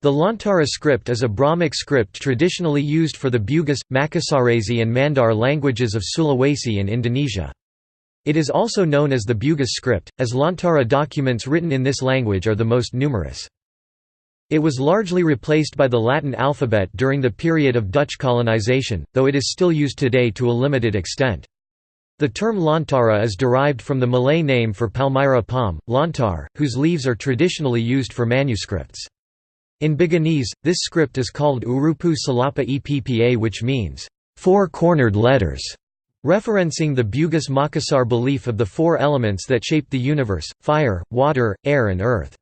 The Lontara script is a Brahmic script traditionally used for the Bugis, Makassarese and Mandar languages of Sulawesi and Indonesia. It is also known as the Bugis script, as Lontara documents written in this language are the most numerous. It was largely replaced by the Latin alphabet during the period of Dutch colonization, though it is still used today to a limited extent. The term Lontara is derived from the Malay name for Palmyra palm, lontar, whose leaves are traditionally used for manuscripts. In Buginese, this script is called Urupu Salapa Eppa, which means, four-cornered letters, referencing the Bugis Makassar belief of the four elements that shape the universe: fire, water, air and earth.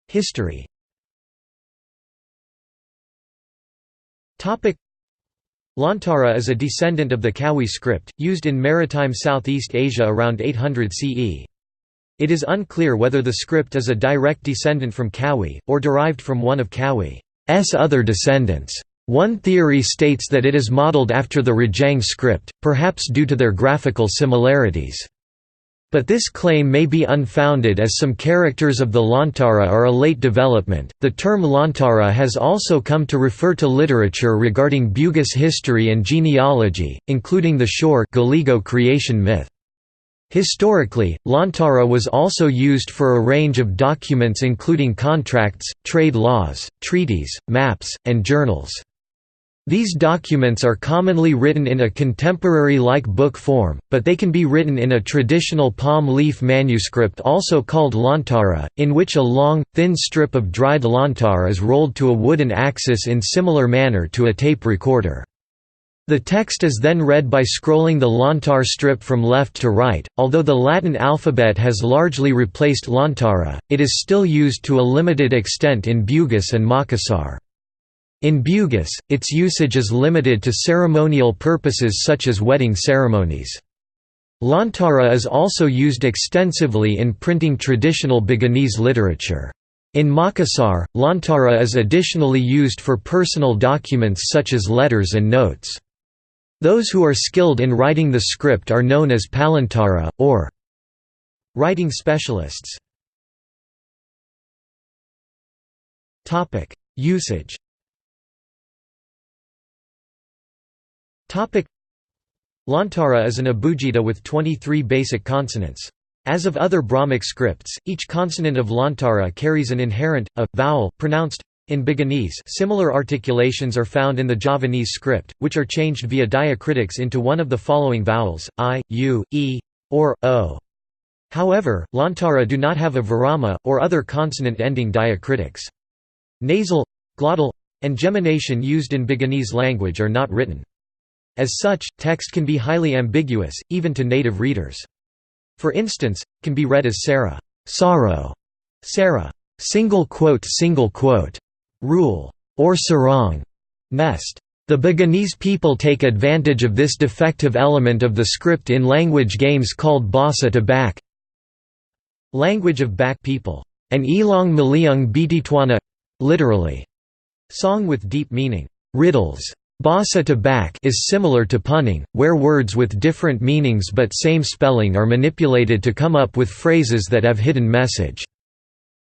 History. Lontara is a descendant of the Kawi script, used in maritime Southeast Asia around 800 CE. It is unclear whether the script is a direct descendant from Kawi, or derived from one of Kawi's other descendants. One theory states that it is modeled after the Rajang script, perhaps due to their graphical similarities. But this claim may be unfounded, as some characters of the Lontara are a late development. The term Lontara has also come to refer to literature regarding Bugis history and genealogy, including the Shore Galigo creation myth. Historically, Lontara was also used for a range of documents including contracts, trade laws, treaties, maps, and journals. These documents are commonly written in a contemporary-like book form, but they can be written in a traditional palm leaf manuscript also called Lontara, in which a long, thin strip of dried lontar is rolled to a wooden axis in similar manner to a tape recorder. The text is then read by scrolling the lontar strip from left to right. Although the Latin alphabet has largely replaced Lontara, it is still used to a limited extent in Bugis and Makassar. In Bugis, its usage is limited to ceremonial purposes such as wedding ceremonies. Lontara is also used extensively in printing traditional Buginese literature. In Makassar, Lontara is additionally used for personal documents such as letters and notes. Those who are skilled in writing the script are known as palantara, or writing specialists. Usage. Lontara is an abugida with 23 basic consonants. As of other Brahmic scripts, each consonant of Lontara carries an inherent, vowel, pronounced. In Buginese, similar articulations are found in the Javanese script, which are changed via diacritics into one of the following vowels, I, U, E, or O. However, Lontara do not have a virama, or other consonant-ending diacritics. Nasal, glottal, and gemination used in Buginese language are not written. As such, text can be highly ambiguous, even to native readers. For instance, can be read as Sarah, sorrow, Sarah, single quote, rule, or sarong, nest. The Buginese people take advantage of this defective element of the script in language games called Basa to Bak, language of Bak people, and Ilong Maliung Bititwana, literally, song with deep meaning, riddles. Basa to Bak is similar to punning, where words with different meanings but same spelling are manipulated to come up with phrases that have hidden message.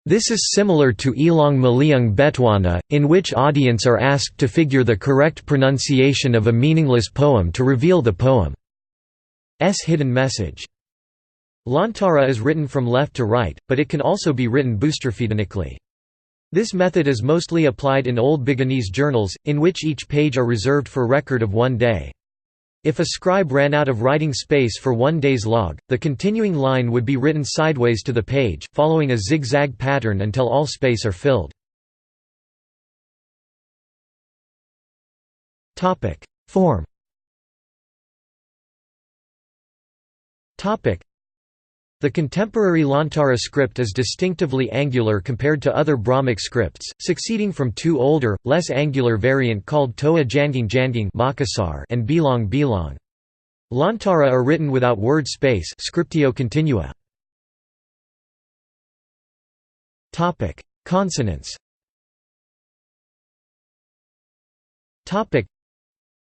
This is similar to Ilong Maliung Betwana, in which audience are asked to figure the correct pronunciation of a meaningless poem to reveal the poem's hidden message. Lontara is written from left to right, but it can also be written boustrophetonically. This method is mostly applied in Old Buginese journals, in which each page are reserved for record of one day. If a scribe ran out of writing space for one day's log, the continuing line would be written sideways to the page, following a zigzag pattern until all space are filled. Form. The contemporary Lontara script is distinctively angular compared to other Brahmic scripts, succeeding from two older, less angular variant called Toa Jangang Makassar and Bilong Bilong. Lontara are written without word space, scriptio continua. Consonants.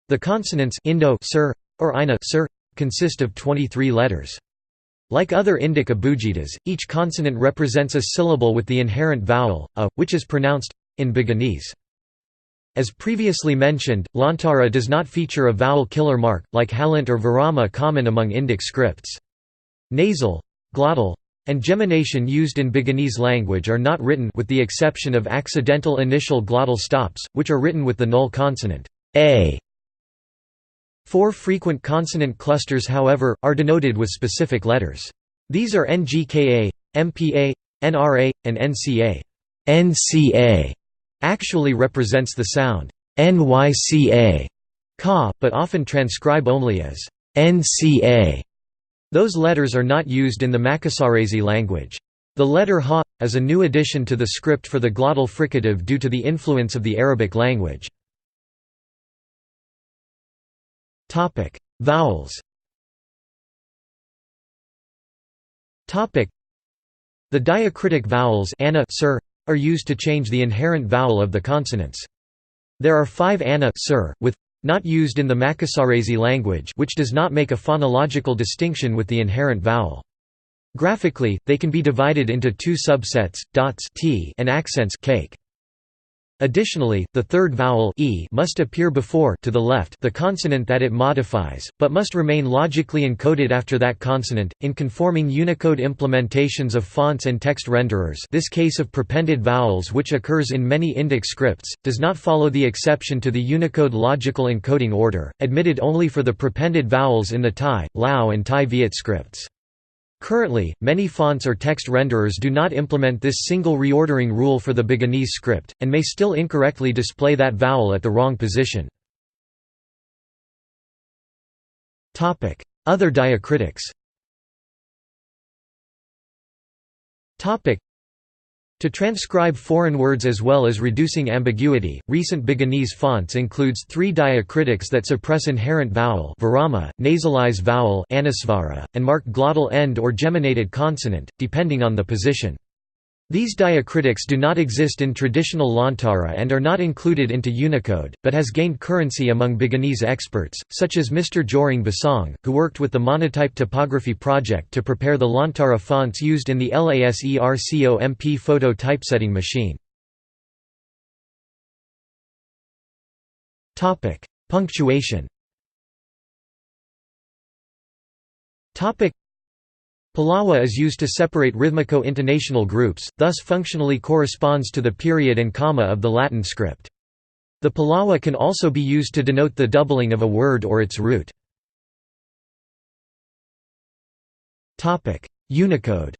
The consonants Indo sir, or Ina sir, consist of 23 letters. Like other Indic abugidas, each consonant represents a syllable with the inherent vowel, a, which is pronounced in Beginese. As previously mentioned, Lontara does not feature a vowel killer mark, like halant or virama common among Indic scripts. Nasal, glottal, and gemination used in Beginese language are not written with the exception of accidental initial glottal stops, which are written with the null consonant a. 4 frequent consonant clusters, however, are denoted with specific letters. These are ngka, mpa, nra, and nca. Nca actually represents the sound nyca, ka, but often transcribe only as nca. Those letters are not used in the Makassarese language. The letter ha is a new addition to the script for the glottal fricative due to the influence of the Arabic language. Vowels. The diacritic vowels ana, sir, are used to change the inherent vowel of the consonants. There are 5 ana, sir, with not used in the Makassarese language, which does not make a phonological distinction with the inherent vowel. Graphically, they can be divided into 2 subsets, dots t and accents cake. Additionally, the third vowel e must appear before to the left the consonant that it modifies, but must remain logically encoded after that consonant. In conforming Unicode implementations of fonts and text renderers, this case of prepended vowels, which occurs in many Indic scripts, does not follow the exception to the Unicode logical encoding order, admitted only for the prepended vowels in the Thai, Lao and Thai Viet scripts. Currently, many fonts or text renderers do not implement this single reordering rule for the Beginese script, and may still incorrectly display that vowel at the wrong position. Other diacritics. To transcribe foreign words as well as reducing ambiguity, recent Beginese fonts includes 3 diacritics that suppress inherent vowel virama, nasalize vowel anusvara, and mark glottal end or geminated consonant, depending on the position. These diacritics do not exist in traditional Lontara and are not included into Unicode, but has gained currency among Beginese experts, such as Mr. Joring Basong, who worked with the Monotype Typography Project to prepare the Lontara fonts used in the LASERCOMP photo typesetting machine. Punctuation. Palawa is used to separate rhythmico-intonational groups, thus functionally corresponds to the period and comma of the Latin script. The Palawa can also be used to denote the doubling of a word or its root. Unicode.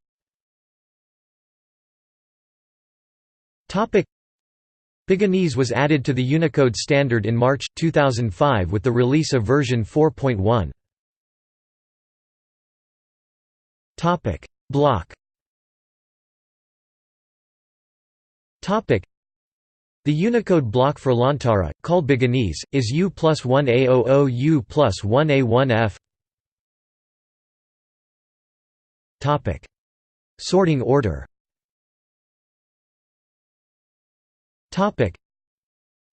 Beginese was added to the Unicode standard in March, 2005 with the release of version 4.1. Block. The Unicode block for Lontara, called Beginese, is U+1A00 U+1A1F. Sorting order. The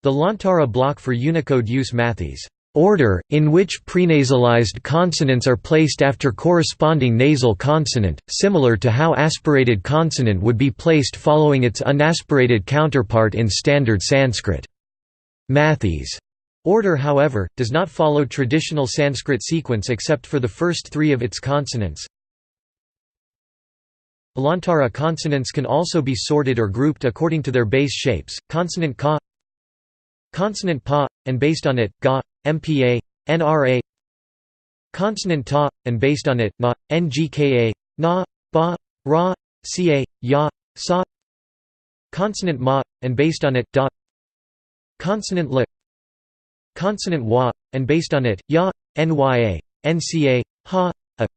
Lontara block for Unicode use Matthys' order, in which prenasalized consonants are placed after corresponding nasal consonant, similar to how aspirated consonant would be placed following its unaspirated counterpart in Standard Sanskrit. Matthys' order, however, does not follow traditional Sanskrit sequence except for the first 3 of its consonants. Lontara consonants can also be sorted or grouped according to their base shapes: consonant ka, consonant pa, and based on it, ga, mpa, nra, consonant ta, and based on it, na, ngka, na, ba, ra, ca, ya, sa, consonant ma, and based on it, da, consonant la, consonant wa, and based on it, ya, nya, nca, ha, a.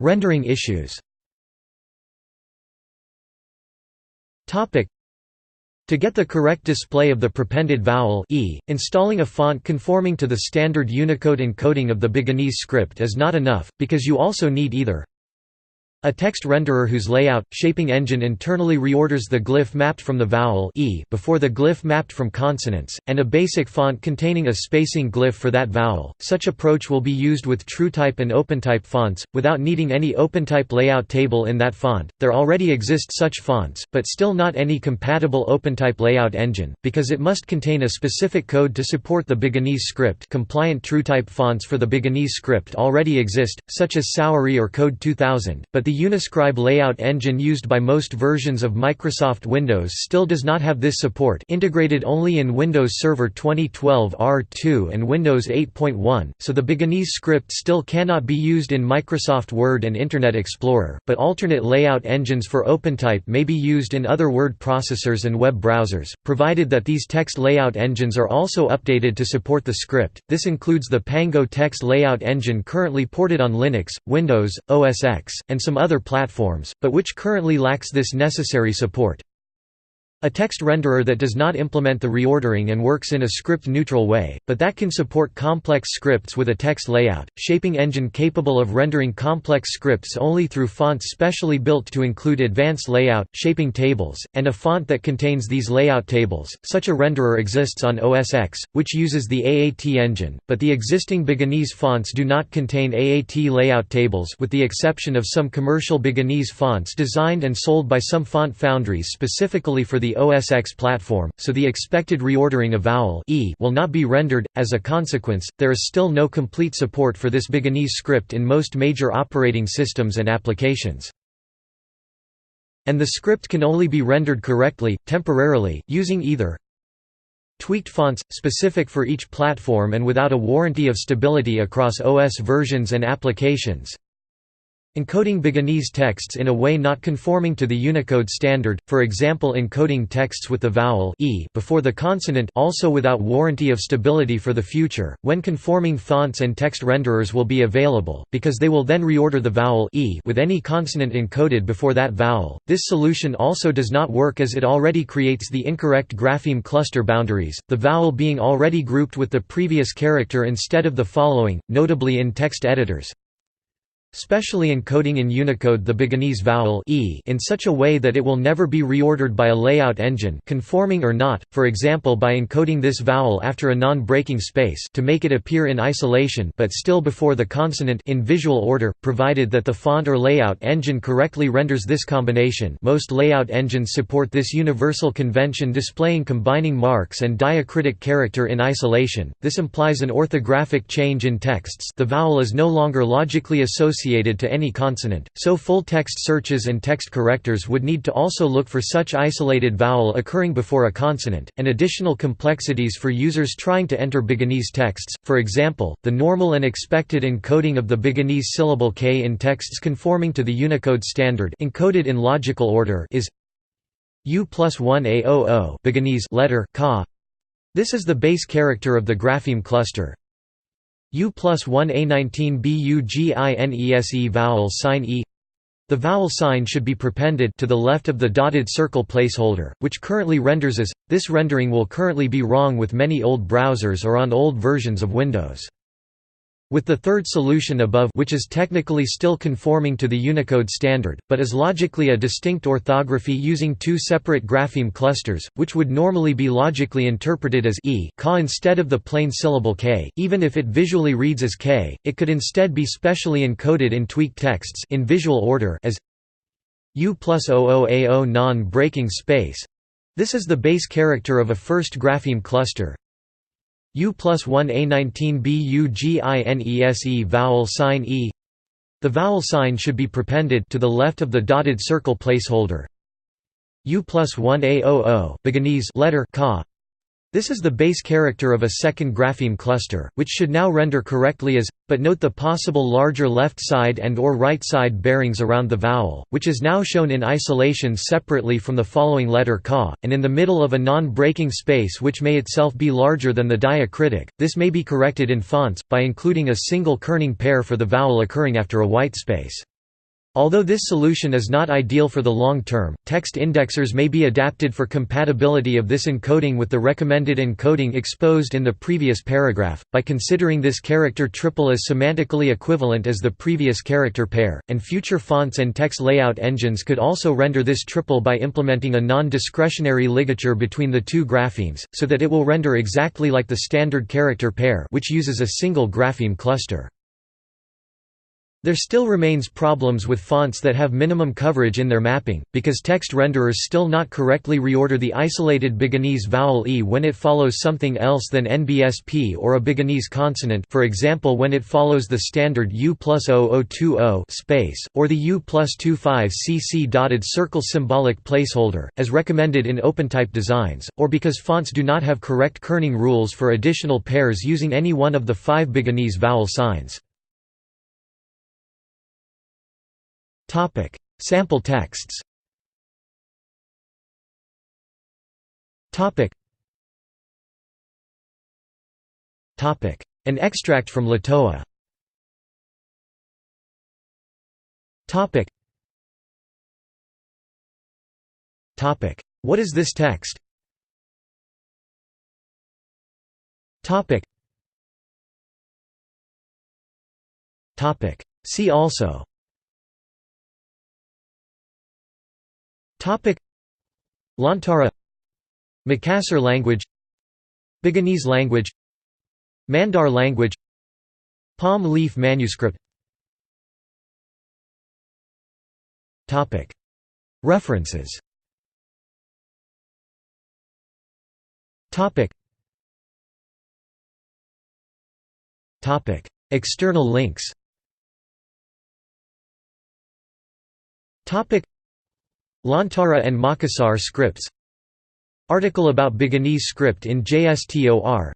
Rendering issues. To get the correct display of the prepended vowel e, installing a font conforming to the standard Unicode encoding of the Beginese script is not enough, because you also need either A text renderer whose layout, shaping engine internally reorders the glyph mapped from the vowel e before the glyph mapped from consonants, and a basic font containing a spacing glyph for that vowel. Such approach will be used with TrueType and OpenType fonts, without needing any OpenType layout table in that font. There already exist such fonts, but still not any compatible OpenType layout engine, because it must contain a specific code to support the Beginese script. Compliant TrueType fonts for the Beginese script already exist, such as Saori or Code 2000, but the Uniscribe layout engine used by most versions of Microsoft Windows still does not have this support, integrated only in Windows Server 2012 R2 and Windows 8.1, so the Beginese script still cannot be used in Microsoft Word and Internet Explorer, but alternate layout engines for OpenType may be used in other word processors and web browsers, provided that these text layout engines are also updated to support the script. This includes the Pango text layout engine currently ported on Linux, Windows, OS X, and some other platforms, but which currently lacks this necessary support. A text renderer that does not implement the reordering and works in a script-neutral way, but that can support complex scripts with a text layout, shaping engine capable of rendering complex scripts only through fonts specially built to include advanced layout, shaping tables, and a font that contains these layout tables. Such a renderer exists on OS X, which uses the AAT engine, but the existing Beginese fonts do not contain AAT layout tables with the exception of some commercial Beginese fonts designed and sold by some font foundries specifically for the OS X platform, so the expected reordering of vowel e will not be rendered. As a consequence, there is still no complete support for this Beginese script in most major operating systems and applications. And the script can only be rendered correctly, temporarily, using either tweaked fonts, specific for each platform and without a warranty of stability across OS versions and applications, encoding Beginese texts in a way not conforming to the Unicode standard, for example encoding texts with the vowel e before the consonant, also without warranty of stability for the future, when conforming fonts and text renderers will be available, because they will then reorder the vowel e with any consonant encoded before that vowel. This solution also does not work as it already creates the incorrect grapheme cluster boundaries, the vowel being already grouped with the previous character instead of the following, notably in text editors. Specially encoding in Unicode the Beginese vowel e in such a way that it will never be reordered by a layout engine, conforming or not, for example by encoding this vowel after a non-breaking space to make it appear in isolation but still before the consonant in visual order, provided that the font or layout engine correctly renders this combination. Most layout engines support this universal convention displaying combining marks and diacritic character in isolation. This implies an orthographic change in texts. The vowel is no longer logically associated to any consonant, so full-text searches and text correctors would need to also look for such isolated vowel occurring before a consonant, and additional complexities for users trying to enter Beginese texts. For example, the normal and expected encoding of the Beginese syllable k in texts conforming to the Unicode standard encoded in logical order is U+1A00 Beginese letter ka. This is the base character of the grapheme cluster. U+1A19 BUGINESE vowel sign e. The vowel sign should be prepended to the left of the dotted circle placeholder, which currently renders as. This rendering will currently be wrong with many old browsers or on old versions of Windows. With the third solution above, which is technically still conforming to the Unicode standard, but is logically a distinct orthography using two separate grapheme clusters, which would normally be logically interpreted as e ka instead of the plain syllable k, even if it visually reads as k, it could instead be specially encoded in tweaked texts in visual order as U+00A0 non-breaking space. This is the base character of a first grapheme cluster. U+1A19 BUGINESE vowel sign e. The vowel sign should be prepended to the left of the dotted circle placeholder. U+1A00 Beginese letter ka. This is the base character of a second grapheme cluster, which should now render correctly as, but note the possible larger left side and or right side bearings around the vowel, which is now shown in isolation separately from the following letter ka, and in the middle of a non-breaking space which may itself be larger than the diacritic. This may be corrected in fonts, by including a single kerning pair for the vowel occurring after a white space. Although this solution is not ideal for the long term, text indexers may be adapted for compatibility of this encoding with the recommended encoding exposed in the previous paragraph, by considering this character triple as semantically equivalent as the previous character pair, and future fonts and text layout engines could also render this triple by implementing a non-discretionary ligature between the two graphemes, so that it will render exactly like the standard character pair, which uses a single grapheme cluster. There still remains problems with fonts that have minimum coverage in their mapping, because text renderers still not correctly reorder the isolated Beginese vowel e when it follows something else than NBSP or a Beginese consonant, for example when it follows the standard U+0020 space, or the U+25cc dotted circle symbolic placeholder, as recommended in OpenType designs, or because fonts do not have correct kerning rules for additional pairs using any one of the 5 Beginese vowel signs. Sample texts. An extract from Latoa. What is this text? See also Lontara, Makassar language, Beginese language, Mandar language, palm leaf manuscript. References. External links. Lontara and Makassar scripts. Article about Beginese script in JSTOR.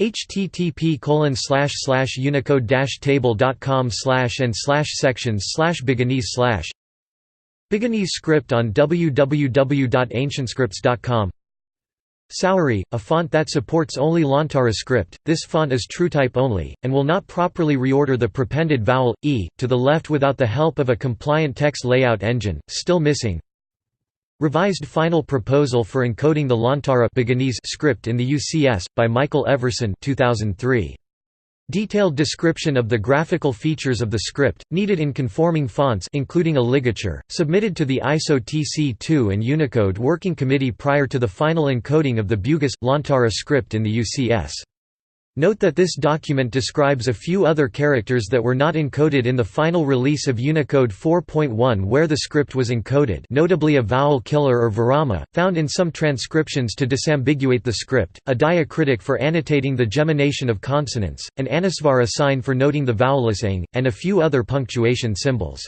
http://unicode-table.com/and/sections/Beginese/ Beginese script on www.ancientscripts.com. Saori, a font that supports only Lontara script. This font is TrueType only, and will not properly reorder the prepended vowel, e, to the left without the help of a compliant text layout engine, still missing. Revised final proposal for encoding the Lontara Beginese script in the UCS, by Michael Everson 2003. Detailed description of the graphical features of the script, needed in conforming fonts including a ligature, submitted to the ISO TC2 and Unicode Working Committee prior to the final encoding of the Bugis Lontara script in the UCS. Note that this document describes a few other characters that were not encoded in the final release of Unicode 4.1 where the script was encoded, notably a vowel killer or virama, found in some transcriptions to disambiguate the script, a diacritic for annotating the gemination of consonants, an anusvara sign for noting the vowelless ing, and a few other punctuation symbols.